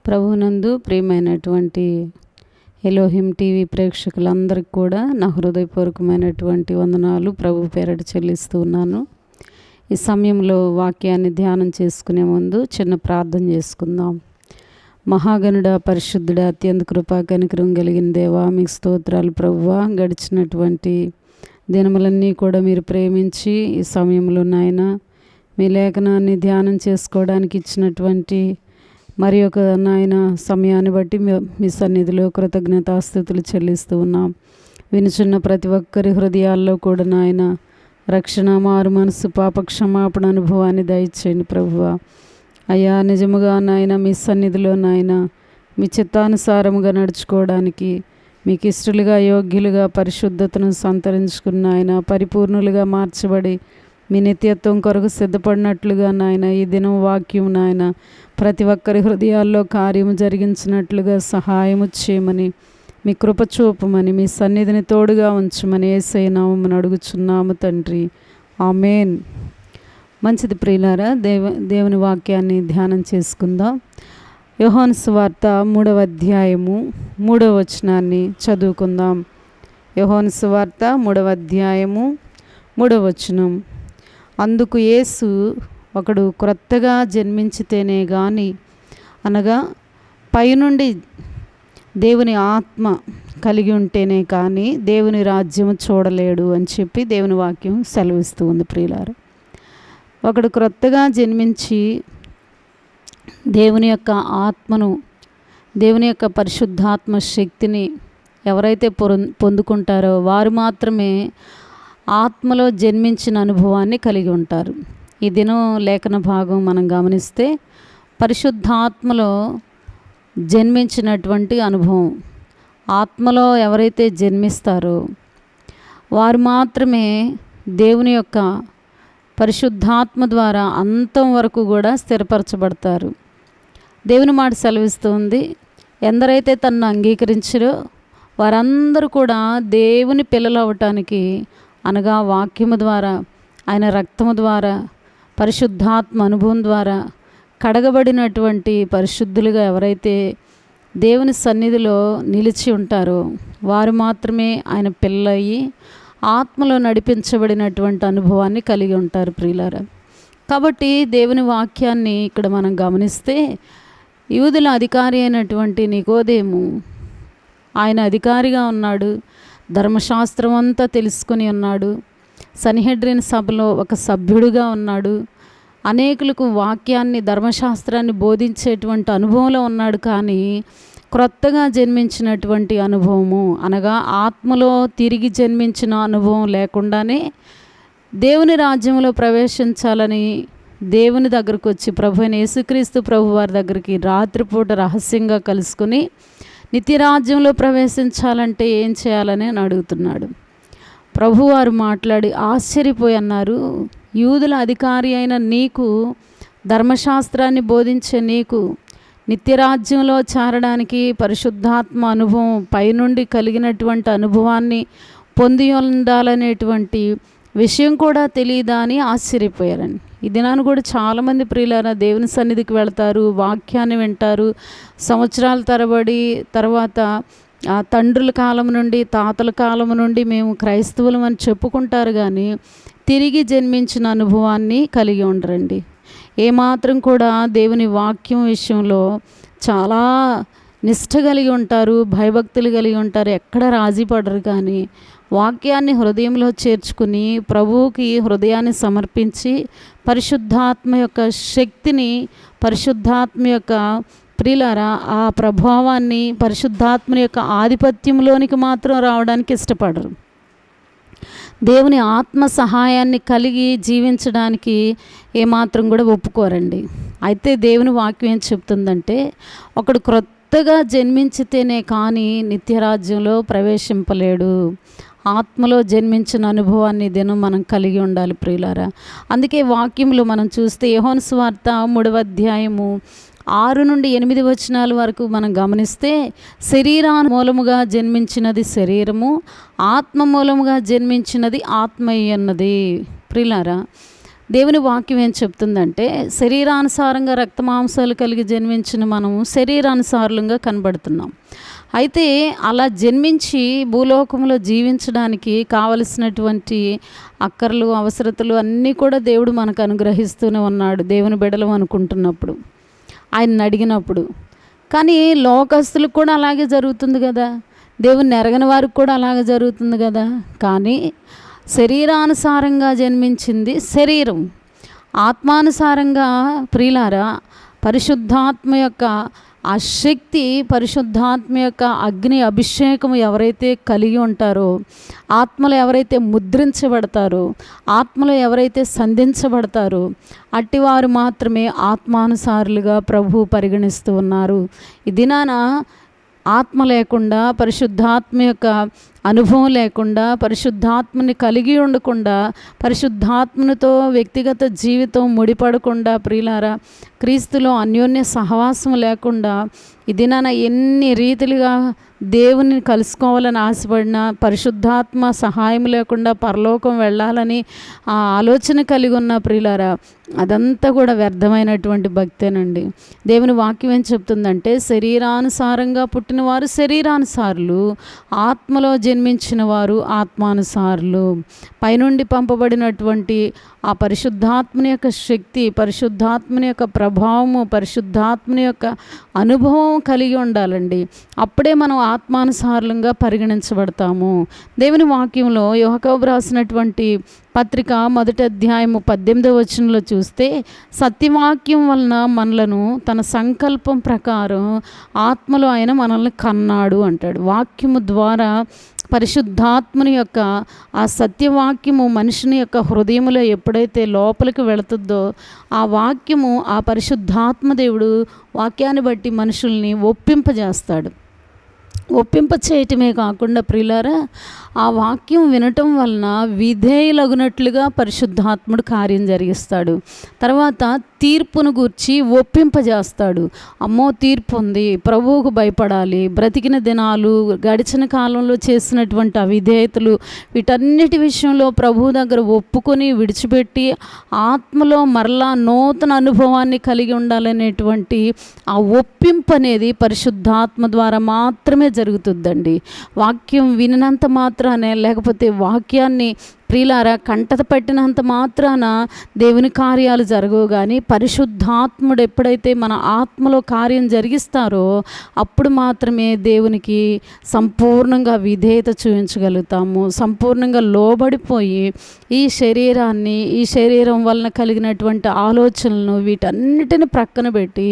ప్రభువునందు ప్రియమైనటువంటి ఎలోహిం టీవీ ప్రేక్షకులందరికీ కూడా నా హృదయపూర్వకమైనటువంటి వందనాలు ప్రభు పేరట చెల్లిస్తూ ఉన్నాను. ఈ సమయంలో వాక్యాన్ని ధ్యానం చేసుకునే ముందు చిన్న ప్రార్థన చేసుకుందాం. మహాగణుడ, పరిశుద్ధుడ, అత్యంత కృపా కనికరం కలిగిన దేవా, మీకు స్తోత్రాలు ప్రభువా. గడిచినటువంటి దినములన్నీ కూడా మీరు ప్రేమించి ఈ సమయంలో నాయన మీ లేఖనాన్ని ధ్యానం చేసుకోవడానికి ఇచ్చినటువంటి మరి ఒక నాయన సమయాన్ని బట్టి మీ సన్నిధిలో కృతజ్ఞతాస్తుతులు చెల్లిస్తూ ఉన్నాం. వినుచున్న ప్రతి ఒక్కరి హృదయాల్లో కూడా నాయన రక్షణ, మారు మనసు, పాప క్షమాపణ అనుభవాన్ని దయచేయండి ప్రభువా. అయ్యా, నిజముగా నాయన మీ సన్నిధిలో నాయన మీ చిత్తానుసారముగా నడుచుకోవడానికి మీకు ఇష్టలుగా, యోగ్యులుగా పరిశుద్ధతను సంతరించుకున్న ఆయన పరిపూర్ణులుగా మార్చబడి మీ నిత్యత్వం కొరకు సిద్ధపడినట్లుగా నాయన ఈ దినం వాక్యం నాయన ప్రతి ఒక్కరి హృదయాల్లో కార్యము జరిగించినట్లుగా సహాయము చేయమని, మీ కృప చూపమని, మీ సన్నిధిని తోడుగా ఉంచమని యేసయ్య నామమున అడుగుచున్నాము తండ్రి, ఆమేన్. మంచిది ప్రియులారా, దేవుని వాక్యాన్ని ధ్యానం చేసుకుందాం. యోహాను సువార్త 3వ అధ్యాయము 3వ వచనాన్ని చదువుకుందాం. యోహాను సువార్త 3వ అధ్యాయము 3వ వచనం. అందుకు యేసు, ఒకడు క్రొత్తగా జన్మించితేనే గాని, అనగా పైనుండి దేవుని ఆత్మ కలిగి ఉంటేనే కానీ దేవుని రాజ్యము చూడలేడు అని చెప్పి దేవుని వాక్యం సెలవిస్తూ ఉంది ప్రియులారా. ఒకడు క్రొత్తగా జన్మించి దేవుని యొక్క ఆత్మను, దేవుని యొక్క పరిశుద్ధాత్మ శక్తిని ఎవరైతే పొందుకుంటారో వారు మాత్రమే ఆత్మలో జన్మించిన అనుభవాన్ని కలిగి ఉంటారు. ఈ దినం లేఖన భాగం మనం గమనిస్తే పరిశుద్ధాత్మలో జన్మించినటువంటి అనుభవం, ఆత్మలో ఎవరైతే జన్మిస్తారో వారు మాత్రమే దేవుని యొక్క పరిశుద్ధాత్మ ద్వారా అంతం వరకు కూడా స్థిరపరచబడతారు. దేవుని మాట సెలవిస్తుంది, ఎందరైతే తనను అంగీకరించారో వారందరూ కూడా దేవుని పిల్లలు అవ్వటానికి, అనగా వాక్యము ద్వారా, ఆయన రక్తము ద్వారా, పరిశుద్ధాత్మ అనుభవం ద్వారా కడగబడినటువంటి పరిశుద్ధులుగా ఎవరైతే దేవుని సన్నిధిలో నిలిచి ఉంటారో వారు మాత్రమే ఆయన పిల్లయ్యి ఆత్మలో నడిపించబడినటువంటి అనుభవాన్ని కలిగి ఉంటారు ప్రియులారా. కాబట్టి దేవుని వాక్యాన్ని ఇక్కడ మనం గమనిస్తే, యూదుల అధికారి అయినటువంటి నికోదేము, ఆయన అధికారిగా ఉన్నాడు, ధర్మశాస్త్రం అంతా తెలుసుకుని ఉన్నాడు, సన్హెడ్రిన్ సభలో ఒక సభ్యుడిగా ఉన్నాడు, అనేకులకు వాక్యాన్ని, ధర్మశాస్త్రాన్ని బోధించేటువంటి అనుభవంలో ఉన్నాడు. కానీ క్రొత్తగా జన్మించినటువంటి అనుభవము, అనగా ఆత్మలో తిరిగి జన్మించిన అనుభవం లేకుండానే దేవుని రాజ్యంలో ప్రవేశించాలని దేవుని దగ్గరకు వచ్చి ప్రభు అయిన యేసుక్రీస్తు ప్రభు వారి దగ్గరికి రాత్రిపూట రహస్యంగా కలుసుకుని నిత్యరాజ్యంలో ప్రవేశించాలంటే ఏం చేయాలని అడుగుతున్నాడు. ప్రభువారు మాట్లాడి ఆశ్చర్యపోయి అన్నారు, యూదుల అధికారి అయిన నీకు, ధర్మశాస్త్రాన్ని బోధించే నీకు నిత్యరాజ్యంలో చేరడానికి పరిశుద్ధాత్మ అనుభవం పైనుండి కలిగినటువంటి అనుభవాన్ని పొంది ఉండాలనేటువంటి విషయం కూడా తెలియదా అని ఆశ్చర్యపోయారని. ఈ దినాన్ని కూడా చాలామంది ప్రియులారా దేవుని సన్నిధికి వెళ్తారు, వాక్యాన్ని వింటారు, సంవత్సరాల తరబడి, తర్వాత తండ్రుల కాలం నుండి, తాతల కాలం నుండి మేము క్రైస్తవులం అని చెప్పుకుంటారు, కానీ తిరిగి జన్మించిన అనుభవాన్ని కలిగి ఉండరండి. ఏమాత్రం కూడా దేవుని వాక్యం విషయంలో చాలా నిష్ఠ కలిగి ఉంటారు, భయభక్తులు కలిగి ఉంటారు, ఎక్కడ రాజీ పడరు. కానీ వాక్యాన్ని హృదయంలో చేర్చుకుని ప్రభువుకి హృదయాన్ని సమర్పించి పరిశుద్ధాత్మ యొక్క శక్తిని, పరిశుద్ధాత్మ యొక్క ప్రియులారా ఆ ప్రభావాన్ని, పరిశుద్ధాత్మ యొక్క ఆధిపత్యంలోనికి మాత్రం రావడానికి ఇష్టపడరు. దేవుని ఆత్మ సహాయాన్ని కలిగి జీవించడానికి ఏమాత్రం కూడా ఒప్పుకోరండి. అయితే దేవుని వాక్యం ఏం చెప్తుందంటే, ఒకడు క్రొత్తగా జన్మించితేనే కానీ నిత్యరాజ్యంలో ప్రవేశింపలేడు. ఆత్మలో జన్మించిన అనుభవాన్ని దినం మనం కలిగి ఉండాలి ప్రియులారా. అందుకే వాక్యంలో మనం చూస్తే యోహాను సువార్త 3వ అధ్యాయము 6 నుండి 8 వచనాల వరకు మనం గమనిస్తే, శరీరాన్ని మూలముగా జన్మించినది శరీరము, ఆత్మ మూలముగా జన్మించినది ఆత్మ అన్నది. ప్రియులారా, దేవుని వాక్యం ఏం చెప్తుందంటే, శరీరానుసారంగా రక్తమాంసాలు కలిగి జన్మించిన మనము శరీరానుసారంగా కనబడుతున్నాం. అయితే అలా జన్మించి భూలోకంలో జీవించడానికి కావలసినటువంటి అక్కర్లు, అవసరతలు అన్నీ కూడా దేవుడు మనకు అనుగ్రహిస్తూనే ఉన్నాడు, దేవుని బిడ్డలం అనుకుంటున్నప్పుడు, ఆయన్ని అడిగినప్పుడు. కానీ లోకస్తులకు కూడా అలాగే జరుగుతుంది కదా, దేవుని ఎరగని వారికి కూడా అలాగే జరుగుతుంది కదా. కానీ శరీరానుసారంగా జన్మించింది శరీరం, ఆత్మానుసారంగా ప్రియులారా పరిశుద్ధాత్మ యొక్క ఆ శక్తి, పరిశుద్ధాత్మ యొక్క అగ్ని అభిషేకం ఎవరైతే కలిగి ఉంటారో, ఆత్మలో ఎవరైతే ముద్రించబడతారో, ఆత్మలో ఎవరైతే సంధించబడతారో అట్టివారు మాత్రమే ఆత్మానుసారులుగా ప్రభువు పరిగణిస్తూ ఉన్నారు. ఈ దినాన ఆత్మ లేకుండా, పరిశుద్ధాత్మ యొక్క అనుభవం లేకుండా, పరిశుద్ధాత్మని కలిగి ఉండకుండా, పరిశుద్ధాత్మనితో వ్యక్తిగత జీవితం ముడిపడకుండా, ప్రియులారా క్రీస్తులో అన్యోన్య సహవాసం లేకుండా, ఈ దినాన ఎన్ని రీతిలుగా దేవుని కలుసుకోవాలని ఆశపడినా పరిశుద్ధాత్మ సహాయం లేకుండా పరలోకం వెళ్ళాలని ఆ ఆలోచన కలిగి ఉన్న ప్రియులారా, అదంతా కూడా వ్యర్థమైనటువంటి భక్తేనండి. దేవుని వాక్యం ఏం చెప్తుందంటే, శరీరానుసారంగా పుట్టిన వారు శరీరానుసారులు, ఆత్మలో జన్మించిన వారు ఆత్మానుసారులు. పైనుండి పంపబడినటువంటి ఆ పరిశుద్ధాత్మని యొక్క శక్తి, పరిశుద్ధాత్మని యొక్క ప్రభావము, పరిశుద్ధాత్మని యొక్క అనుభవం కలిగి ఉండాలండి. అప్పుడే మనం ఆత్మానుసారంగా పరిగణించబడతాము. దేవుని వాక్యంలో యోహాను రాసినటువంటి పత్రిక 1వ అధ్యాయము 18వ వచనంలో చూస్తే, సత్యవాక్యం వలన మనలను తన సంకల్పం ప్రకారం ఆత్మలో ఆయన మనల్ని కన్నాడు అంటాడు. వాక్యము ద్వారా పరిశుద్ధాత్మని యొక్క ఆ సత్యవాక్యము మనిషిని యొక్క హృదయంలో ఎప్పుడైతే లోపలికి వెళుతుందో, ఆ వాక్యము, ఆ పరిశుద్ధాత్మ దేవుడు వాక్యాన్ని బట్టి మనుషుల్ని ఒప్పింపజేస్తాడు. ఒప్పింప చేయటమే కాకుండా ప్రియులారా, ఆ వాక్యం వినటం వలన విధేయులగునట్లుగా పరిశుద్ధాత్ముడు కార్యం జరిగిస్తాడు. తర్వాత తీర్పును గూర్చి ఒప్పింపజేస్తాడు. అమ్మో తీర్పు ఉంది, ప్రభువుకు భయపడాలి, బ్రతికిన దినాలు, గడిచిన కాలంలో చేసినటువంటి అవిధేయతలు, వీటన్నిటి విషయంలో ప్రభువు దగ్గర ఒప్పుకొని విడిచిపెట్టి ఆత్మలో మరలా నూతన అనుభవాన్ని కలిగి ఉండాలనేటువంటి ఆ ఒప్పింపు అనేది పరిశుద్ధాత్మ ద్వారా మాత్రమే జరుగుతుందండి. వాక్యం వినినంత మాత్రానే, లేకపోతే వాక్యాన్ని ప్రియులారా కంటత పెట్టినంత మాత్రాన దేవుని కార్యాలు జరగవు. కానీ పరిశుద్ధాత్ముడు ఎప్పుడైతే మన ఆత్మలో కార్యం జరిగిస్తారో అప్పుడు మాత్రమే దేవునికి సంపూర్ణంగా విధేయత చూపించగలుగుతాము. సంపూర్ణంగా లోబడిపోయి ఈ శరీరాన్ని, ఈ శరీరం వలన కలిగినటువంటి ఆలోచనలను వీటన్నిటిని ప్రక్కన పెట్టి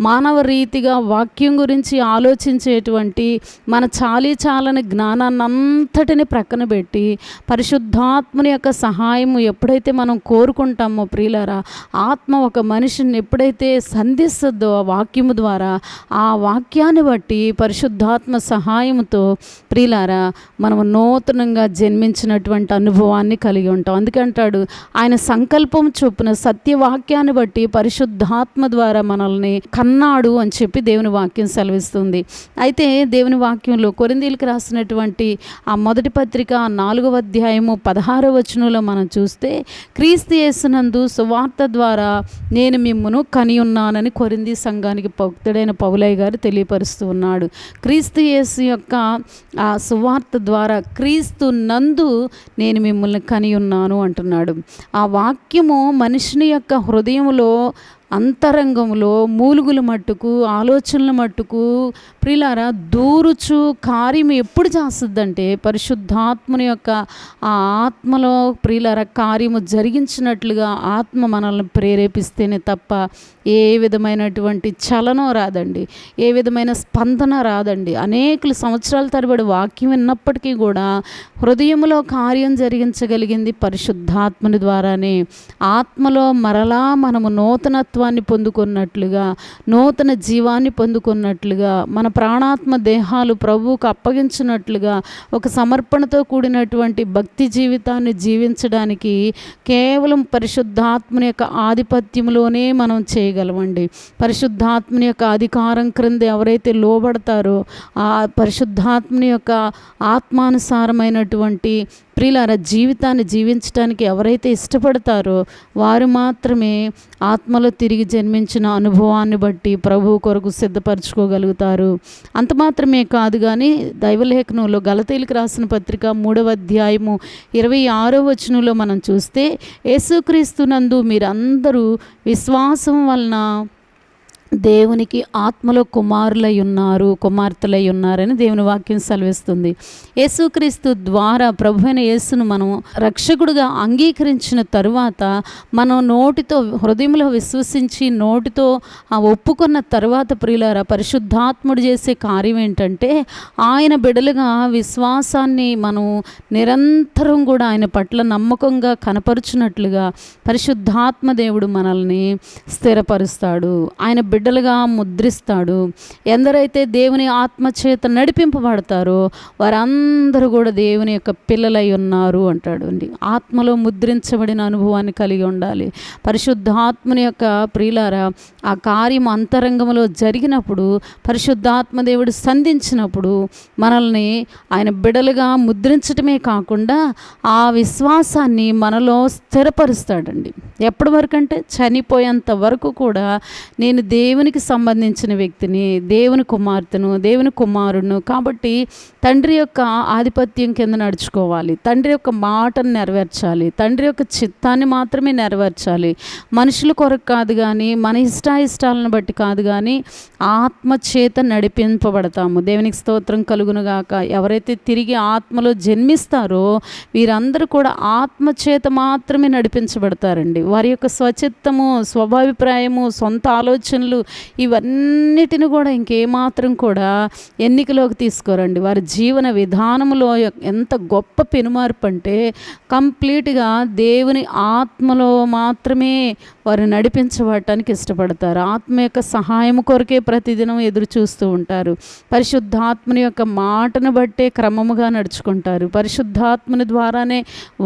మానవ రీతిగా వాక్యం గురించి ఆలోచించేటువంటి మన చాలీచాలని జ్ఞానాన్ని అంతటిని ప్రక్కన పెట్టి పరిశుద్ధాత్మని యొక్క సహాయము ఎప్పుడైతే మనం కోరుకుంటామో ప్రియులారా, ఆత్మ ఒక మనిషిని ఎప్పుడైతే సంధిస్తుందో ఆ వాక్యము ద్వారా, ఆ వాక్యాన్ని బట్టి పరిశుద్ధాత్మ సహాయముతో ప్రియులారా మనము నూతనంగా జన్మించినటువంటి అనుభవాన్ని కలిగి ఉంటాం. అందుకంటాడు ఆయన సంకల్పం చొప్పున సత్యవాక్యాన్ని బట్టి పరిశుద్ధాత్మ ద్వారా మనల్ని కన్నాడు అని చెప్పి దేవుని వాక్యం సెలవిస్తుంది. అయితే దేవుని వాక్యంలో కొరింథీయులకు రాసినటువంటి ఆ మొదటి పత్రిక 4వ అధ్యాయము 16వ వచనంలో మనం చూస్తే, క్రీస్తు యేసునందు సువార్త ద్వారా నేను మిమ్మును కని ఉన్నానని కొరింథీ సంఘానికి భక్తుడైన పౌలయ్య గారు తెలియపరుస్తూ ఉన్నాడు. క్రీస్తు యేసు యొక్క ఆ సువార్త ద్వారా క్రీస్తు నందు నేను మిమ్మల్ని కని ఉన్నాను అంటున్నాడు. ఆ వాక్యము మనిషిని యొక్క హృదయంలో, అంతరంగంలో మూలుగుల మట్టుకు, ఆలోచనల మట్టుకు ప్రియులారా దూరుచు కార్యం ఎప్పుడు చేస్తుందంటే పరిశుద్ధాత్మని యొక్క ఆ ఆత్మలో ప్రియులారా కార్యము జరిగించినట్లుగా ఆత్మ మనల్ని ప్రేరేపిస్తేనే తప్ప ఏ విధమైనటువంటి చలనం రాదండి, ఏ విధమైన స్పందన రాదండి. అనేక సంవత్సరాల తరబడి వాక్యం విన్నప్పటికీ కూడా హృదయంలో కార్యం జరిగించగలిగింది పరిశుద్ధాత్మని ద్వారానే. ఆత్మలో మరలా మనము నూతనత్వాన్ని పొందుకున్నట్లుగా, నూతన జీవాన్ని పొందుకున్నట్లుగా, మన ప్రాణాత్మ దేహాలు ప్రభువుకు అప్పగించినట్లుగా ఒక సమర్పణతో కూడినటువంటి భక్తి జీవితాన్ని జీవించడానికి కేవలం పరిశుద్ధాత్మని యొక్క ఆధిపత్యంలోనే మనం చేయగలమండి. పరిశుద్ధాత్మని యొక్క అధికారం క్రింద ఎవరైతే లోబడతారో, ఆ పరిశుద్ధాత్మని యొక్క ఆత్మానుసారమైనటువంటి ప్రియులారా, జీవితాన్ని జీవించడానికి ఎవరైతే ఇష్టపడతారో వారు మాత్రమే ఆత్మలో తిరిగి జన్మించిన అనుభవాన్ని బట్టి ప్రభువు కొరకు సిద్ధపరచుకోగలుగుతారు. అంత మాత్రమే కాదు కానీ దైవలేఖనంలో గలతీయులకు రాసిన పత్రిక 3వ అధ్యాయము 26వ వచనంలో మనం చూస్తే, యేసుక్రీస్తునందు మీరందరూ విశ్వాసం వలన దేవునికి ఆత్మలో కుమారులై ఉన్నారు, కుమార్తెలై ఉన్నారని దేవుని వాక్యం సెలవిస్తుంది. యేసుక్రీస్తు ద్వారా ప్రభువైన యేసును మనం రక్షకుడుగా అంగీకరించిన తరువాత, మనం నోటితో హృదయంలో విశ్వసించి నోటితో ఒప్పుకున్న తర్వాత ప్రియులారా, పరిశుద్ధాత్ముడు చేసే కార్యం ఏంటంటే, ఆయన బిడలుగా విశ్వాసాన్ని మనం నిరంతరం కూడా ఆయన పట్ల నమ్మకంగా కనపరుచున్నట్లుగా పరిశుద్ధాత్మ దేవుడు మనల్ని స్థిరపరుస్తాడు, ఆయన బిడ్డలుగా ముద్రిస్తాడు. ఎందరైతే దేవుని ఆత్మచేత నడిపింపబడతారో వారందరూ కూడా దేవుని యొక్క పిల్లలై ఉన్నారు అంటాడు అండి. ఆత్మలో ముద్రించబడిన అనుభవాన్ని కలిగి ఉండాలి. పరిశుద్ధాత్మని యొక్క ప్రియులారా, ఆ కార్యం అంతరంగంలో జరిగినప్పుడు, పరిశుద్ధాత్మ దేవుడు సంధించినప్పుడు మనల్ని ఆయన బిడలుగా ముద్రించటమే కాకుండా ఆ విశ్వాసాన్ని మనలో స్థిరపరుస్తాడండి. ఎప్పటి వరకు అంటే చనిపోయేంత వరకు కూడా నేను దేవునికి సంబంధించిన వ్యక్తిని, దేవుని కుమార్తెను, దేవుని కుమారుడును కాబట్టి తండ్రి యొక్క ఆధిపత్యం కింద నడుచుకోవాలి, తండ్రి యొక్క మాటను నెరవేర్చాలి, తండ్రి యొక్క చిత్తాన్ని మాత్రమే నెరవేర్చాలి. మనుషుల కొరకు కాదు కానీ, మన ఇష్టాయిష్టాలను బట్టి కాదు కానీ ఆత్మచేత నడిపింపబడతాము. దేవునికి స్తోత్రం కలుగునుగాక. ఎవరైతే తిరిగి ఆత్మలో జన్మిస్తారో వీరందరూ కూడా ఆత్మచేత మాత్రమే నడిపించబడతారండి. వారి యొక్క స్వచిత్తము, స్వభాభిప్రాయము, సొంత ఆలోచనలు ఇవన్నిటిని కూడా ఇంకేమాత్రం కూడా ఎన్నికలోకి తీసుకోరండి. వారి జీవన విధానంలో ఎంత గొప్ప పెనుమార్పు అంటే, కంప్లీట్గా దేవుని ఆత్మలో మాత్రమే వారు నడిపించబడటానికి ఇష్టపడతారు. ఆత్మ యొక్క సహాయం కొరకే ప్రతిదినం ఎదురు చూస్తూ ఉంటారు. పరిశుద్ధాత్మని యొక్క మాటను బట్టే క్రమముగా నడుచుకుంటారు. పరిశుద్ధాత్మని ద్వారానే,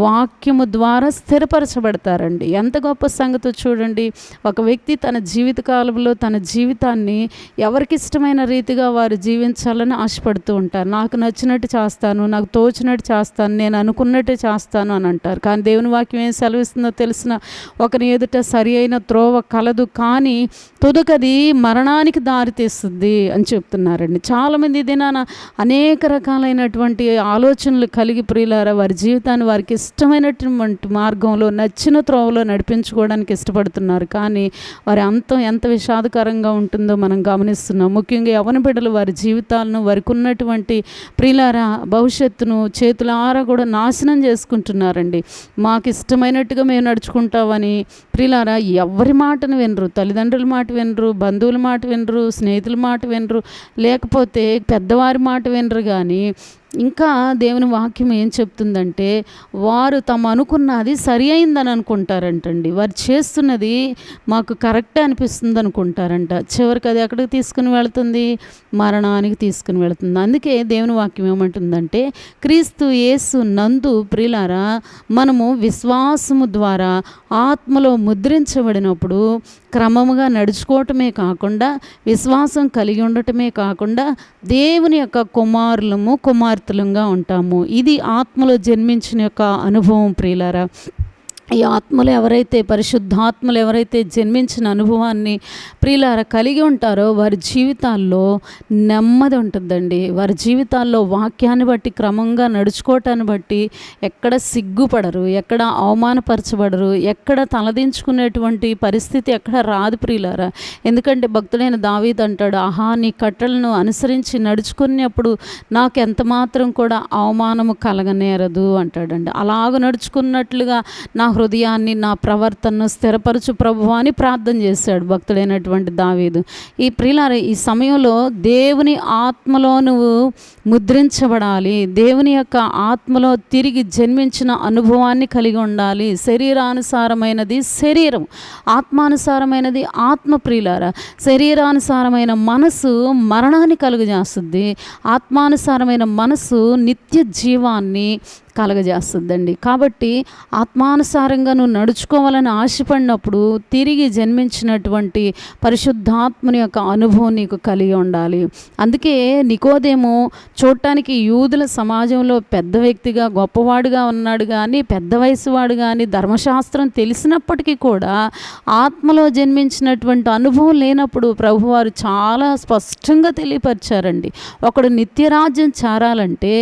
వాక్యము ద్వారా స్థిరపరచబడతారండి. ఎంత గొప్ప సంగతో చూడండి. ఒక వ్యక్తి తన జీవితకాలంలో తన జీవితాన్ని ఎవరికి ఇష్టమైన రీతిగా వారు జీవించాలని ఆశపడుతూ ఉంటారు. నాకు నచ్చినట్టు చేస్తాను, నాకు తోచినట్టు చేస్తాను, నేను అనుకున్నట్టే చేస్తాను అని అంటారు. కానీ దేవుని వాక్యం ఏం సెలవిస్తుందో తెలిసిన, ఒకరి ఎదుట సరి అయిన త్రోవ కలదు కానీ తుదకది మరణానికి దారితీస్తుంది అని చెప్తున్నారండి. చాలామంది దినాన అనేక రకాలైనటువంటి ఆలోచనలు కలిగి ప్రియులారా వారి జీవితాన్ని వారికి ఇష్టమైనటువంటి మార్గంలో, నచ్చిన త్రోవలో నడిపించుకోవడానికి ఇష్టపడుతున్నారు. కానీ వారి అంతం ఎంత విషాదకరంగా ఉంటుందో మనం గమనిస్తున్నాం. ముఖ్యంగా యవ్వన బిడ్డలు వారి జీవితాలను, వారికి ఉన్నటువంటి ప్రియులారా భవిష్యత్తును చేతులారా కూడా నాశనం చేసుకుంటున్నారండి. మాకు ఇష్టమైనట్టుగా మేము నడుచుకుంటామని ప్రియులారా ఎవరి మాటను వినరు. తల్లిదండ్రుల మాట వినరు, బంధువుల మాట వినరు, స్నేహితుల మాట వినరు, లేకపోతే పెద్దవారి మాట వినరు. కానీ ఇంకా దేవుని వాక్యం ఏం చెప్తుందంటే, వారు తమ అనుకున్నది సరి అయిందని అనుకుంటారంటండి. వారు చేస్తున్నది మాకు కరెక్టే అనిపిస్తుంది అనుకుంటారంట. చివరికి అది ఎక్కడికి తీసుకుని వెళుతుంది? మరణానికి తీసుకుని వెళుతుంది. అందుకే దేవుని వాక్యం ఏమంటుందంటే, క్రీస్తు యేసు నందు ప్రియులారా మనము విశ్వాసము ద్వారా ఆత్మలో ముద్రించబడినప్పుడు క్రమముగా నడుచుకోవటమే కాకుండా, విశ్వాసం కలిగి ఉండటమే కాకుండా దేవుని యొక్క కుమారులము, కుమార్తెలుగా ఉంటాము. ఇది ఆత్మలో జన్మించిన యొక్క అనుభవం ప్రియులారా. ఈ ఆత్మలు ఎవరైతే, పరిశుద్ధాత్మలు ఎవరైతే జన్మించిన అనుభవాన్ని ప్రియులారా కలిగి ఉంటారో వారి జీవితాల్లో నెమ్మది ఉంటుందండి. వారి జీవితాల్లో వాక్యాన్ని బట్టి, క్రమంగా నడుచుకోవటాన్ని బట్టి ఎక్కడ సిగ్గుపడరు, ఎక్కడ అవమానపరచబడరు, ఎక్కడ తలదించుకునేటువంటి పరిస్థితి ఎక్కడ రాదు ప్రియులారా. ఎందుకంటే భక్తుడైన దావీదు అంటాడు, ఆహా నీ కట్టలను అనుసరించి నడుచుకున్నప్పుడు నాకు ఎంత మాత్రం కూడా అవమానము కలగనేరదు అంటాడండి. అలాగ నడుచుకున్నట్లుగా నా హృదయాన్ని, నా ప్రవర్తనను స్థిరపరచు ప్రభువా అని ప్రార్థన చేశాడు భక్తుడైనటువంటి దావీదు. ఈ ప్రియులారా ఈ సమయంలో దేవుని ఆత్మలో నువ్వు ముద్రించబడాలి. దేవుని యొక్క ఆత్మలో తిరిగి జన్మించిన అనుభవాన్ని కలిగి ఉండాలి. శరీరానుసారమైనది శరీరం, ఆత్మానుసారమైనది ఆత్మ ప్రియులారా. శరీరానుసారమైన మనసు మరణాన్ని కలుగజేస్తుంది, ఆత్మానుసారమైన మనసు నిత్య జీవాన్ని కలగజేస్తుందండి. కాబట్టి ఆత్మానుసారంగా నువ్వు నడుచుకోవాలని ఆశపడినప్పుడు తిరిగి జన్మించినటువంటి పరిశుద్ధాత్మని యొక్క అనుభవం నీకు కలిగి ఉండాలి. అందుకే నికోదేము చూడటానికి యూదుల సమాజంలో పెద్ద వ్యక్తిగా గొప్పవాడుగా ఉన్నాడు కానీ, పెద్ద వయసు వాడు కానీ, ధర్మశాస్త్రం తెలిసినప్పటికీ కూడా ఆత్మలో జన్మించినటువంటి అనుభవం లేనప్పుడు ప్రభువారు చాలా స్పష్టంగా తెలియపరిచారండి. ఒకడు నిత్యరాజ్యం చేరాలంటే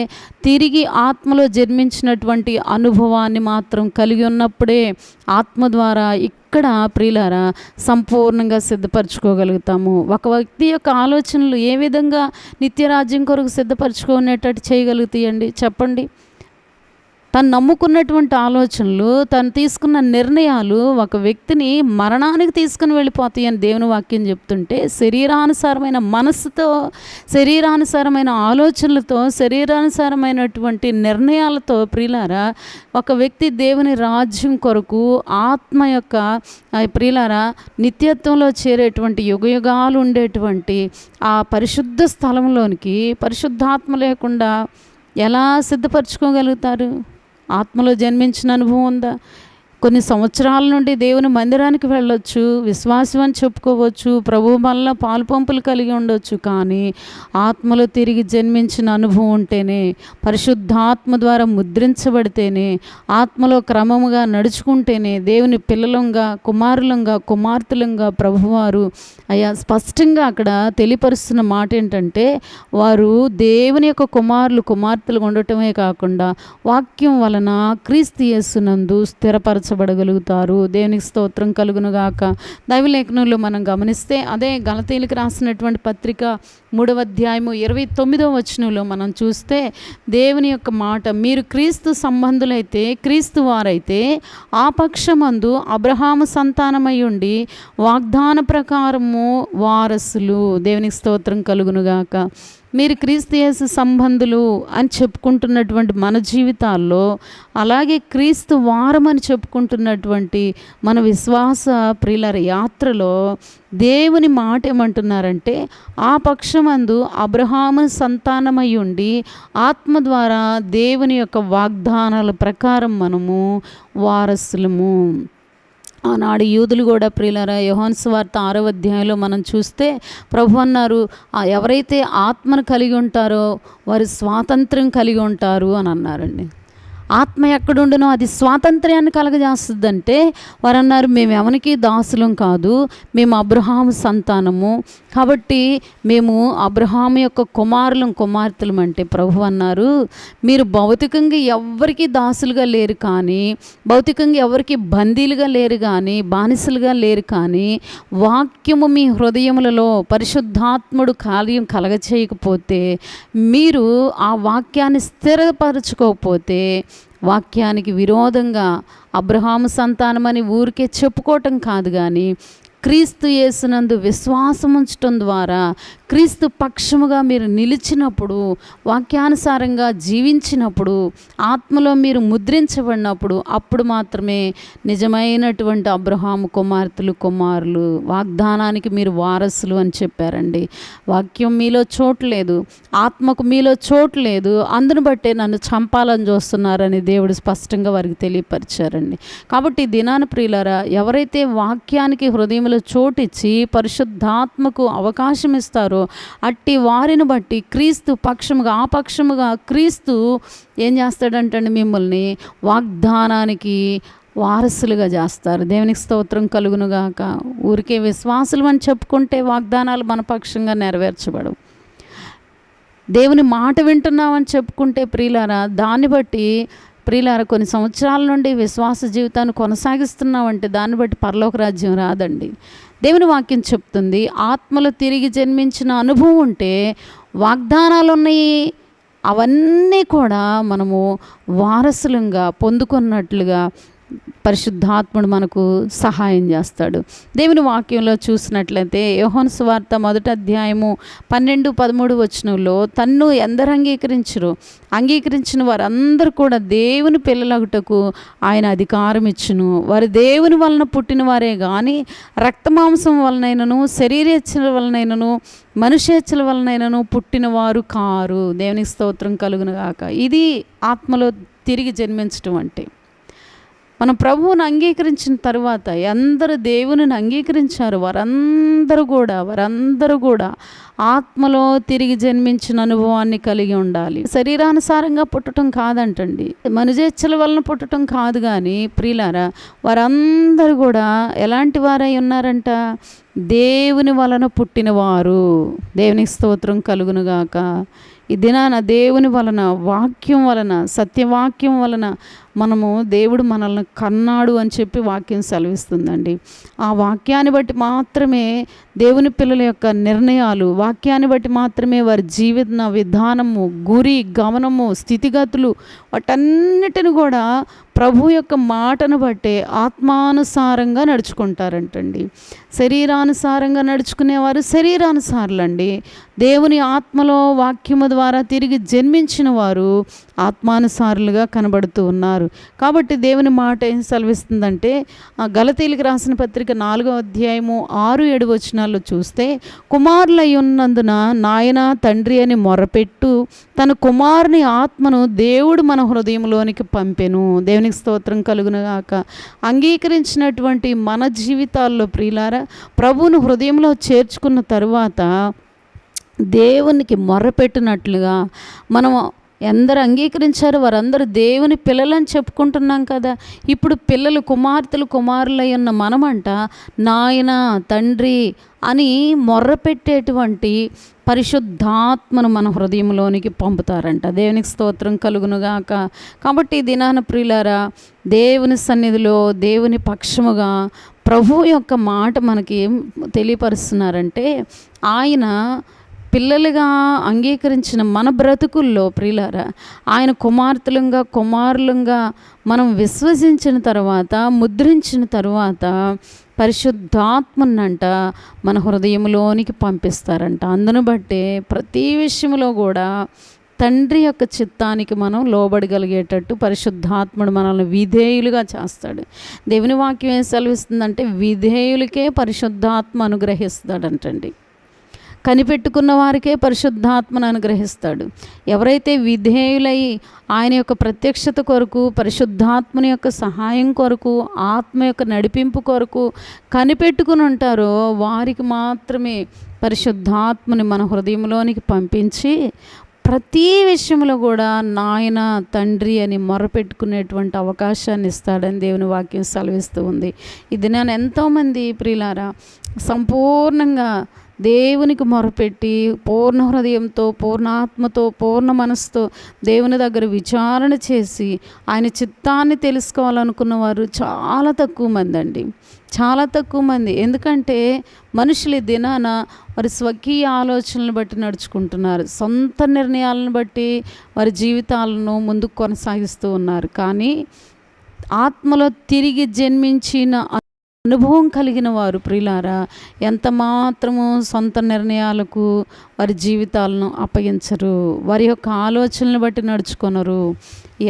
తిరిగి ఆత్మలో జన్మించినటువంటి అనుభవాన్ని మాత్రం కలిగి ఉన్నప్పుడే ఆత్మ ద్వారా ఇక్కడ ప్రియులారా సంపూర్ణంగా సిద్ధపరచుకోగలుగుతాము. ఒక వ్యక్తి యొక్క ఆలోచనలు ఏ విధంగా నిత్యరాజ్యం కొరకు సిద్ధపరచుకునేటట్టు చేయగలుగుతాయండి చెప్పండి? తను నమ్ముకున్నటువంటి ఆలోచనలు, తను తీసుకున్న నిర్ణయాలు ఒక వ్యక్తిని మరణానికి తీసుకుని వెళ్ళిపోతాయి అని దేవుని వాక్యం చెప్తుంటే, శరీరానుసారమైన మనస్సుతో, శరీరానుసారమైన ఆలోచనలతో, శరీరానుసారమైనటువంటి నిర్ణయాలతో ప్రియులారా ఒక వ్యక్తి దేవుని రాజ్యం కొరకు ఆత్మ యొక్క ప్రియులారా నిత్యత్వంలో చేరేటువంటి యుగయుగాలు ఉండేటువంటి ఆ పరిశుద్ధ స్థలంలోనికి పరిశుద్ధాత్మ లేకుండా ఎలా సిద్ధపరచుకోగలుగుతారు? ఆత్మలో జన్మించిన అనుభవం ఉందా? కొన్ని సంవత్సరాల నుండి దేవుని మందిరానికి వెళ్ళొచ్చు, విశ్వాసం అని చెప్పుకోవచ్చు, ప్రభువు వల్ల పాలు పంపులు కలిగి ఉండొచ్చు, కానీ ఆత్మలో తిరిగి జన్మించిన అనుభవం ఉంటేనే, పరిశుద్ధాత్మ ద్వారా ముద్రించబడితేనే, ఆత్మలో క్రమముగా నడుచుకుంటేనే దేవుని పిల్లలంగా, కుమారులంగా, కుమార్తెలంగా ప్రభువారు అయ్యా స్పష్టంగా అక్కడ తెలియపరుస్తున్న మాట ఏంటంటే, వారు దేవుని యొక్క కుమారులు కుమార్తెలు ఉండటమే కాకుండా వాక్యం వలన క్రీస్తు యేసునందు స్థిరపరచబడగలుగుతారు. దేవునికి స్తోత్రం కలుగునుగాక. దైవలేఖనంలో మనం గమనిస్తే అదే గలతీయులకు రాసినటువంటి పత్రిక 3వ అధ్యాయము 29వ వచనంలో మనం చూస్తే దేవుని యొక్క మాట, మీరు క్రీస్తు సంబంధులైతే, క్రీస్తు వారైతే ఆ పక్షమందు అబ్రహాము సంతానమై ఉండి వాగ్దాన ప్రకారము వారసులు. దేవునికి స్తోత్రం కలుగునుగాక. మీరు క్రీస్తు యేసు సంబంధులు అని చెప్పుకుంటున్నటువంటి మన జీవితాల్లో, అలాగే క్రీస్తు వారం అని చెప్పుకుంటున్నటువంటి మన విశ్వాస ప్రియుల యాత్రలో దేవుని మాట ఏమంటున్నారంటే, ఆ పక్షమందు అబ్రహాము సంతానమై ఉండి ఆత్మ ద్వారా దేవుని యొక్క వాగ్దానాల ప్రకారం మనము వారసులము. ఆనాడు యూదులు కూడా ప్రియులారా యోహాను సువార్త 6వ అధ్యాయంలో మనం చూస్తే ప్రభు అన్నారు, ఎవరైతే ఆత్మను కలిగి ఉంటారో వారు స్వాతంత్ర్యం కలిగి ఉంటారు అని అన్నారండి. ఆత్మ ఎక్కడుండునో అది స్వాతంత్ర్యాన్ని కలగజేస్తుందంటే వారు అన్నారు, మేము ఎవరికి దాసులం కాదు, మేము అబ్రహాము సంతానము, కాబట్టి మేము అబ్రహాము యొక్క కుమారులం కుమార్తెలం. అంటే ప్రభు అన్నారు, మీరు భౌతికంగా ఎవరికి దాసులుగా లేరు కానీ, భౌతికంగా ఎవరికి బందీలుగా లేరు కానీ, బానిసలుగా లేరు కానీ, వాక్యము మీ హృదయములలో పరిశుద్ధాత్ముడు కార్యం కలగచేయకపోతే, మీరు ఆ వాక్యాన్ని స్థిరపరచుకోకపోతే, వాక్యానికి విరోధంగా అబ్రహాము సంతానమని ఊరికే చెప్పుకోవటం కాదు కానీ క్రీస్తు యేసునందు విశ్వాసం ఉంచటం ద్వారా క్రీస్తు పక్షముగా మీరు నిలిచినప్పుడు, వాక్యానుసారంగా జీవించినప్పుడు, ఆత్మలో మీరు ముద్రించబడినప్పుడు అప్పుడు మాత్రమే నిజమైనటువంటి అబ్రహాము కుమార్తెలు కుమారులు, వాగ్దానానికి మీరు వారసులు అని చెప్పారండి. వాక్యం మీలో చోటు లేదు, ఆత్మకు మీలో చోటు లేదు, అందును బట్టే నన్ను చంపాలని చూస్తున్నారని దేవుడు స్పష్టంగా వారికి తెలియపరిచారండి. కాబట్టి దినాన ప్రియులారా, ఎవరైతే వాక్యానికి హృదయంలో చోటిచ్చి పరిశుద్ధాత్మకు అవకాశం ఇస్తారో అట్టి వారిని బట్టి క్రీస్తు పక్షముగా, ఆ పక్షముగా క్రీస్తు ఏం చేస్తాడంటే మిమ్మల్ని వాగ్దానానికి వారసులుగా చేస్తారు. దేవునికి స్తోత్రం కలుగునుగాక. ఊరికే విశ్వాసులు అని చెప్పుకుంటే వాగ్దానాలు మన పక్షంగా నెరవేర్చబడవు. దేవుని మాట వింటున్నామని చెప్పుకుంటే ప్రియులారా, దాన్ని బట్టి ప్రియులారా కొన్ని సంవత్సరాల నుండి విశ్వాస జీవితాన్ని కొనసాగిస్తున్నామంటే దాన్ని బట్టి పరలోక రాజ్యం రాదండి. దేవుని వాక్యం చెప్తుంది, ఆత్మలో తిరిగి జన్మించిన అనుభవం ఉంటే వాగ్దానాలు ఉన్నాయి, అవన్నీ కూడా మనము వారసులంగా పొందుకున్నట్లుగా పరిశుద్ధాత్ముడు మనకు సహాయం చేస్తాడు. దేవుని వాక్యంలో చూసినట్లయితే యోహాను సువార్త 1వ అధ్యాయము 12-13 వచనంలో, తన్ను ఎందరు అంగీకరించిన వారందరూ కూడా దేవుని పిల్లలగుటకు ఆయన అధికారం ఇచ్చును. వారు దేవుని వలన పుట్టిన వారే కానీ రక్తమాంసం వలనైనను, శరీరేచ్ఛల వలనైనను, మనుష్యేచ్ఛల వలనైనను పుట్టిన వారు కారు. దేవునికి స్తోత్రం కలుగును గాక. ఇది ఆత్మలో తిరిగి జన్మించడం అంటే. మనం ప్రభువుని అంగీకరించిన తర్వాత ఎందరు దేవునిని అంగీకరించారు వారందరూ కూడా ఆత్మలో తిరిగి జన్మించిన అనుభవాన్ని కలిగి ఉండాలి. శరీరానుసారంగా పుట్టడం కాదంటండి, మనుజేచ్ఛల వలన పుట్టడం కాదు. కానీ ప్రియులారా, వారందరూ కూడా ఎలాంటి వారై ఉన్నారంట? దేవుని వలన పుట్టినవారు. దేవునికి స్తోత్రం కలుగునుగాక. ఈ దినాన దేవుని వలన, వాక్యం వలన, సత్యవాక్యం వలన దేవుడు మనల్ని కన్నాడు అని చెప్పి వాక్యం సెలవిస్తుందండి. ఆ వాక్యాన్ని బట్టి మాత్రమే దేవుని పిల్లల యొక్క నిర్ణయాలు, వాక్యాన్ని బట్టి మాత్రమే వారి జీవిత విధానము, గురి, గమనము, స్థితిగతులు వాటన్నిటిని కూడా ప్రభు యొక్క మాటను బట్టే ఆత్మానుసారంగా నడుచుకుంటారంటండి. శరీరానుసారంగా నడుచుకునేవారు శరీరానుసారులండి. దేవుని ఆత్మలో వాక్యము ద్వారా తిరిగి జన్మించిన వారు ఆత్మానుసారులుగా కనబడుతూ ఉన్నారు. కాబట్టి దేవుని మాట ఏం సెలవిస్తుందంటే, గలతీయులకు రాసిన పత్రిక 4వ అధ్యాయము 6-7 వచనాల్లో చూస్తే, కుమారులై ఉన్నందున నాయన తండ్రి అని మొరపెట్టు తన కుమారుని ఆత్మను దేవుడు మన హృదయంలోనికి పంపెను. దేవునికి స్తోత్రం కలుగునుగాక. అంగీకరించినటువంటి మన జీవితాల్లో ప్రియులారా, ప్రభువును హృదయంలో చేర్చుకున్న తరువాత దేవునికి మొర్రపెట్టినట్లుగా మనం ఎందరు అంగీకరించారు వారందరూ దేవుని పిల్లలని చెప్పుకుంటున్నాం కదా. ఇప్పుడు పిల్లలు, కుమారులై ఉన్న మనమంట నాయన తండ్రి అని మొర్రపెట్టేటువంటి పరిశుద్ధాత్మను మన హృదయంలోనికి పంపుతారంట. దేవునికి స్తోత్రం కలుగునుగాక. కాబట్టి దినాన ప్రియులారా, దేవుని సన్నిధిలో దేవుని పక్షముగా ప్రభు యొక్క మాట మనకి ఏం తెలియపరుస్తున్నారంటే, ఆయన పిల్లలుగా అంగీకరించిన మన బ్రతుకుల్లో ప్రియులారా, ఆయన కుమారులుగా మనం విశ్వసించిన తర్వాత, ముద్రించిన తర్వాత పరిశుద్ధాత్మనంట మన హృదయంలోనికి పంపిస్తారంట. అందును బట్టే ప్రతి విషయంలో కూడా తండ్రి యొక్క చిత్తానికి మనం లోబడగలిగేటట్టు పరిశుద్ధాత్ముడు మనల్ని విధేయులుగా చేస్తాడు. దేవుని వాక్యం ఏం సెలవిస్తుందంటే, విధేయులకే పరిశుద్ధాత్మ అనుగ్రహిస్తాడంటండి. కనిపెట్టుకున్న వారికే పరిశుద్ధాత్మను అనుగ్రహిస్తాడు. ఎవరైతే విధేయులై ఆయన యొక్క ప్రత్యక్షత కొరకు, పరిశుద్ధాత్మని యొక్క సహాయం కొరకు, ఆత్మ యొక్క నడిపింపు కొరకు కనిపెట్టుకుని ఉంటారో వారికి మాత్రమే పరిశుద్ధాత్మని మన హృదయంలోనికి పంపించి ప్రతి విషయంలో కూడా నాయన తండ్రి అని మొరపెట్టుకునేటువంటి అవకాశాన్ని ఇస్తాడని దేవుని వాక్యం సెలవిస్తూ ఉంది. ఇది నేను ఎంతోమంది ప్రియులారా సంపూర్ణంగా దేవునికి మొరపెట్టి పూర్ణ హృదయంతో, పూర్ణాత్మతో, పూర్ణ మనసుతో దేవుని దగ్గర విచారణ చేసి ఆయన చిత్తాన్ని తెలుసుకోవాలనుకున్న వారు చాలా తక్కువ మంది అండి, చాలా తక్కువ మంది. ఎందుకంటే మనుషులు దినాన వారి స్వకీయ ఆలోచనలను బట్టి నడుచుకుంటున్నారు, సొంత నిర్ణయాలను బట్టి వారి జీవితాలను ముందుకు కొనసాగిస్తూ ఉన్నారు. కానీ ఆత్మలో తిరిగి జన్మించిన అనుభవం కలిగిన వారు ప్రియులారా ఎంత మాత్రము సొంత నిర్ణయాలకు వారి జీవితాలను అప్పగించరు, వారి యొక్క ఆలోచనలను బట్టి నడుచుకొనరు.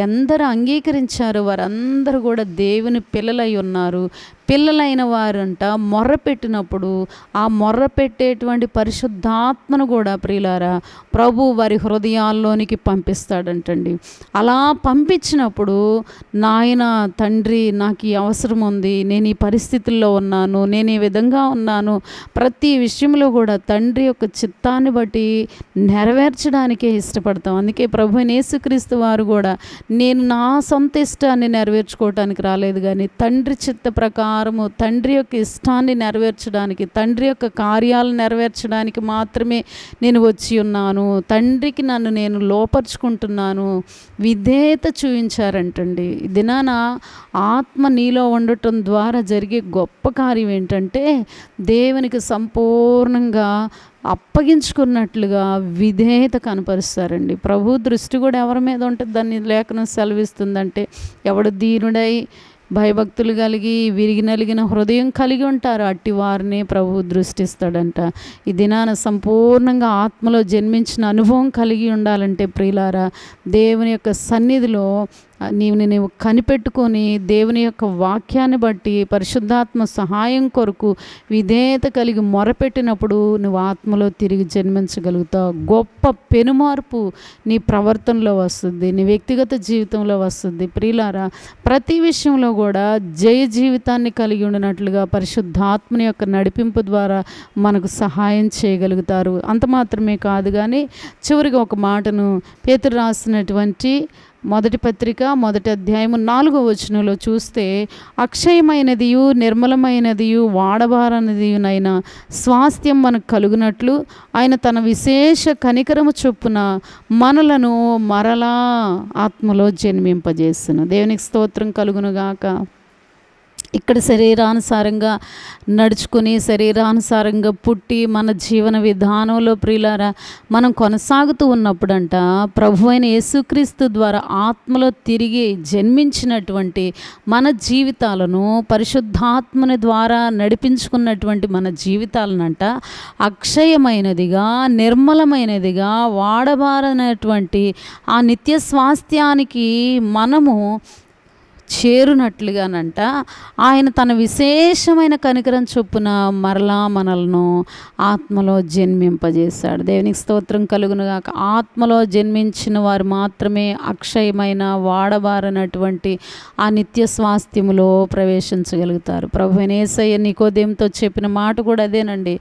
ఎందరు అంగీకరించారు వారందరూ కూడా దేవుని పిల్లలై ఉన్నారు. పిల్లలైన వారంట మొర్రపెట్టినప్పుడు ఆ మొర్రపెట్టేటువంటి పరిశుద్ధాత్మను కూడా ప్రియులారా ప్రభు వారి హృదయాల్లోనికి పంపిస్తాడంటండి. అలా పంపించినప్పుడు నాయన తండ్రి నాకు ఈ అవసరం ఉంది, నేను ఈ పరిస్థితుల్లో ఉన్నాను, నేను ఈ విధంగా ఉన్నాను, ప్రతి విషయంలో కూడా తండ్రి యొక్క చిత్తాన్ని బట్టి నెరవేర్చడానికే ఇష్టపడతాం. అందుకే ప్రభు యేసుక్రీస్తు వారు కూడా నేను నా సొంత ఇష్టాన్ని నెరవేర్చుకోవటానికి రాలేదు, కానీ తండ్రి చిత్త ప్రకారము తండ్రి యొక్క ఇష్టాన్ని నెరవేర్చడానికి, తండ్రి యొక్క కార్యాలు నెరవేర్చడానికి మాత్రమే నేను వచ్చి ఉన్నాను, తండ్రికి నన్ను నేను లోపరుచుకుంటున్నాను, విధేయత చూపించారంటండి. దినాన ఆత్మ నీలో ఉండటం ద్వారా జరిగే గొప్ప కార్యం ఏంటంటే దేవునికి సంపూర్ణంగా అప్పగించుకున్నట్లుగా విధేయత కనపరుస్తారండి. ప్రభు దృష్టి కూడా ఎవరి మీద ఉంటుంది? దాన్ని లేఖనం సెలవిస్తుందంటే, ఎవడు దీనుడై భయభక్తులు కలిగి విరిగి నలిగిన హృదయం కలిగి ఉంటారు అట్టి వారిని ప్రభు దృష్టిస్తాడంట. ఈ దినాన సంపూర్ణంగా ఆత్మలో జన్మించిన అనుభవం కలిగి ఉండాలంటే ప్రియులారా దేవుని యొక్క సన్నిధిలో నీవు కనిపెట్టుకొని దేవుని యొక్క వాక్యాన్ని బట్టి పరిశుద్ధాత్మ సహాయం కొరకు విధేయత కలిగి మొరపెట్టినప్పుడు నువ్వు ఆత్మలో తిరిగి జన్మించగలుగుతావు. గొప్ప పెనుమార్పు నీ ప్రవర్తనలో వస్తుంది, నీ వ్యక్తిగత జీవితంలో వస్తుంది. ప్రియులారా, ప్రతి విషయంలో కూడా జయ జీవితాన్ని కలిగి ఉండినట్లుగా పరిశుద్ధాత్మని యొక్క నడిపింపు ద్వారా మనకు సహాయం చేయగలుగుతారు. అంత మాత్రమే కాదు, కానీ చివరిగా ఒక మాటను పేతురు రాసినటువంటి మొదటి పత్రిక 1వ అధ్యాయము 4వ వచనంలో చూస్తే, అక్షయమైనదియు నిర్మలమైనదియు వాడబారనిదియునైన స్వాస్థ్యం మనకు కలుగునట్లు ఆయన తన విశేష కనికరము చొప్పున మనలను మరలా ఆత్మలో జన్మింపజేస్తును. దేవునికి స్తోత్రం కలుగునుగాక. ఇక్కడ శరీరానుసారంగా నడుచుకుని శరీరానుసారంగా పుట్టి మన జీవన విధానంలో ప్రియులారా మనం కొనసాగుతూ ఉన్నప్పుడంట ప్రభు అయిన యేసుక్రీస్తు ద్వారా ఆత్మలో తిరిగి జన్మించినటువంటి మన జీవితాలను పరిశుద్ధాత్మని ద్వారా నడిపించుకున్నటువంటి మన జీవితాలనంట అక్షయమైనదిగా నిర్మలమైనదిగా వాడబారనటువంటి ఆ నిత్య స్వాస్థ్యానికి మనము చేరునట్లుగానంట ఆయన తన విశేషమైన కనికరం చొప్పున మరలా మనలను ఆత్మలో జన్మింపజేశాడు. దేవునికి స్తోత్రం కలుగునుగాక. ఆత్మలో జన్మించిన వారు మాత్రమే అక్షయమైన వాడబారనటువంటి ఆ నిత్య స్వాస్థ్యములో ప్రవేశించగలుగుతారు. ప్రభువైన యేసయ్య నికోదేముతో చెప్పిన మాట కూడా అదేనండి.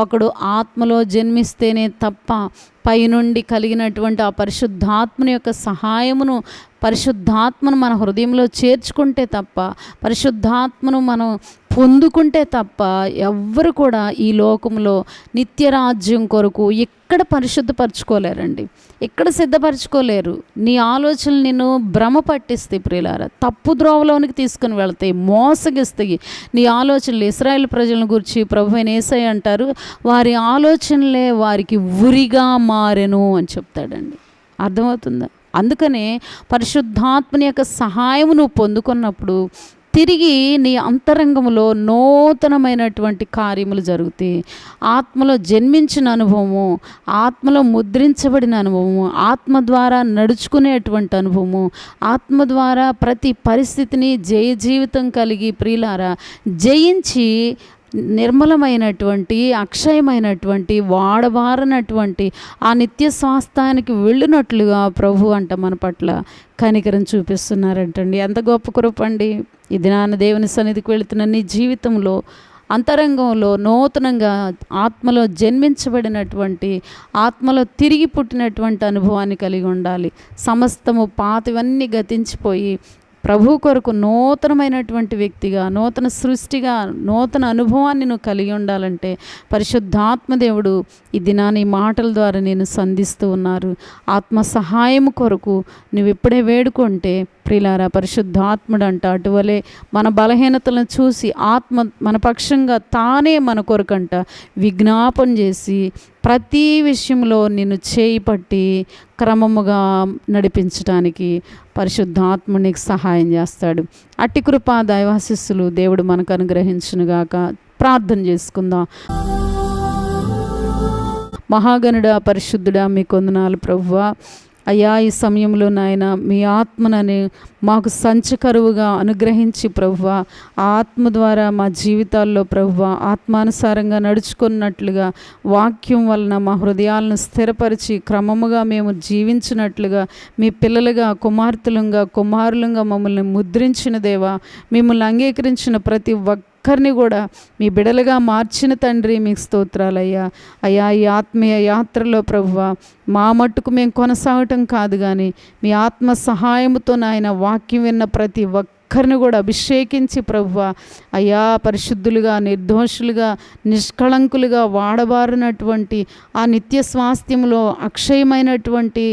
ఒకడు ఆత్మలో జన్మిస్తేనే తప్ప పైనుండి కలిగినటువంటి ఆ పరిశుద్ధాత్మని యొక్క సహాయమును పరిశుద్ధాత్మను మన హృదయంలో చేర్చుకుంటే తప్ప పరిశుద్ధాత్మను మనం పొందుకుంటే తప్ప ఎవ్వరు కూడా ఈ లోకంలో నిత్యరాజ్యం కొరకు ఎక్కడ పరిశుద్ధపరచుకోలేరండి, ఎక్కడ సిద్ధపరచుకోలేరు. నీ ఆలోచనలు నిన్ను భ్రమ పట్టిస్తాయి ప్రియులారా, తప్పు ద్రోవలోనికి తీసుకుని వెళ్తాయి, మోసగిస్తాయి నీ ఆలోచనలు. ఇశ్రాయేలు ప్రజలను గురించి ప్రభువైన యేసయ్య అంటారు, వారి ఆలోచనలే వారికి ఉరిగా మారెను అని చెప్తాడండి. అర్థమవుతుందా? అందుకనే పరిశుద్ధాత్మని యొక్క సహాయం నువ్వు పొందుకున్నప్పుడు తిరిగి నీ అంతరంగంలో నూతనమైనటువంటి కార్యములు జరుగుతాయి. ఆత్మలో జన్మించిన అనుభవము, ఆత్మలో ముద్రించబడిన అనుభవము, ఆత్మ ద్వారా నడుచుకునేటువంటి అనుభవము, ఆత్మ ద్వారా ప్రతి పరిస్థితిని జయ జీవితం కలిగి ప్రియులారా జయించి నిర్మలమైనటువంటి అక్షయమైనటువంటి వాడబారనటువంటి ఆ నిత్య స్వాస్థానికి వెళ్ళినట్లుగా ప్రభు అంట మన పట్ల కనికరం చూపిస్తున్నారంటండి. ఎంత గొప్ప కృపండి. ఈ దినాన దేవుని సన్నిధికి వెళుతున్న నీ జీవితంలో అంతరంగంలో నూతనంగా ఆత్మలో జన్మించబడినటువంటి ఆత్మలో తిరిగి పుట్టినటువంటి అనుభవాన్ని కలిగి ఉండాలి. సమస్తము పాతవన్నీ గతించిపోయి ప్రభు కొరకు నూతనమైనటువంటి వ్యక్తిగా, నూతన సృష్టిగా, నూతన అనుభవాన్ని నువ్వు కలిగి ఉండాలంటే పరిశుద్ధాత్మదేవుడు ఈ దినాన్ని మాటల ద్వారా నేను సంధిస్తూ ఉన్నారు. ఆత్మ సహాయం కొరకు నువ్వు ఇప్పుడే వేడుకుంటే ప్రియులారా పరిశుద్ధాత్ముడు అంట అటువలే మన బలహీనతలను చూసి ఆత్మ మన పక్షంగా తానే మన కొరకంట విజ్ఞాపన చేసి ప్రతి విషయంలో నిన్ను చేయి పట్టి క్రమముగా నడిపించడానికి పరిశుద్ధాత్ముడు నీకు సహాయం చేస్తాడు. అట్టి కృపా దైవాశిస్సులు దేవుడు మనకు అనుగ్రహించునుగాక. ప్రార్థన చేసుకుందాం. మహాగణుడా పరిశుద్ధుడా మీకు వందనాలు ప్రభువా. అయ్యా, ఈ సమయంలో నాయన మీ ఆత్మనని మాకు సంచకరువుగా అనుగ్రహించి ప్రభువా, ఆ ఆత్మ ద్వారా మా జీవితాల్లో ప్రభువా ఆత్మానుసారంగా నడుచుకున్నట్లుగా వాక్యం వలన మా హృదయాలను స్థిరపరిచి క్రమముగా మేము జీవించినట్లుగా మీ పిల్లలుగా కుమార్తెలుగా కుమారులుగా మమ్మల్ని ముద్రించిన దేవా, మిమ్మల్ని అంగీకరించిన ప్రతి ఒక్కరిని కూడా మీ బిడలుగా మార్చిన తండ్రి మీకు స్తోత్రాలయ్యా. అయ్యా, ఈ ఆత్మీయ యాత్రలో ప్రభువా మా మట్టుకు మేము కొనసాగటం కాదు, కానీ మీ ఆత్మ సహాయముతో నాయన వాక్యం విన్న ప్రతి ఒక్కరిని కూడా అభిషేకించి ప్రభువా అయ్యా పరిశుద్ధులుగా, నిర్దోషులుగా, నిష్కళంకులుగా వాడబారినటువంటి ఆ నిత్య స్వాస్థ్యంలో అక్షయమైనటువంటి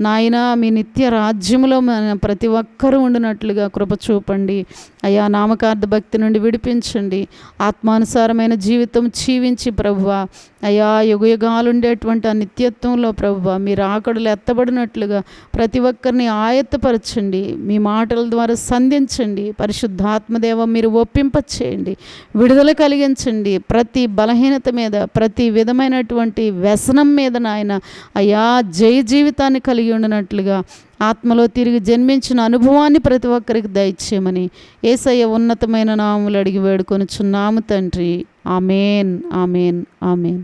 నాయన మీ నిత్య రాజ్యములో ప్రతి ఒక్కరూ ఉండినట్లుగా కృప చూపండి అయ్యా. నామకార్థ భక్తి నుండి విడిపించండి. ఆత్మానుసారమైన జీవితం జీవించి ప్రభువా అయ్యా యుగయుగాలుండేటువంటి ఆ నిత్యత్వంలో ప్రభువా మీరు ఆకడలు ఎత్తబడినట్లుగా ప్రతి ఒక్కరిని ఆయత్తపరచండి. మీ మాటల ద్వారా సంధించండి. పరిశుద్ధాత్మదేవ మీరు ఒప్పింపచేయండి, విడుదల కలిగించండి. ప్రతి బలహీనత మీద, ప్రతి విధమైనటువంటి వ్యసనం మీద నాయన అయ్యా జయ జీవితాన్ని కలిగి కలిగి ఉండినట్లుగా ఆత్మలో తిరిగి జన్మించిన అనుభవాన్ని ప్రతి ఒక్కరికి దయచేయమని యేసయ్య ఉన్నతమైన నామములు అడిగి వేడుకొనుచున్నాము తండ్రి. ఆమేన్, ఆమేన్, ఆమేన్.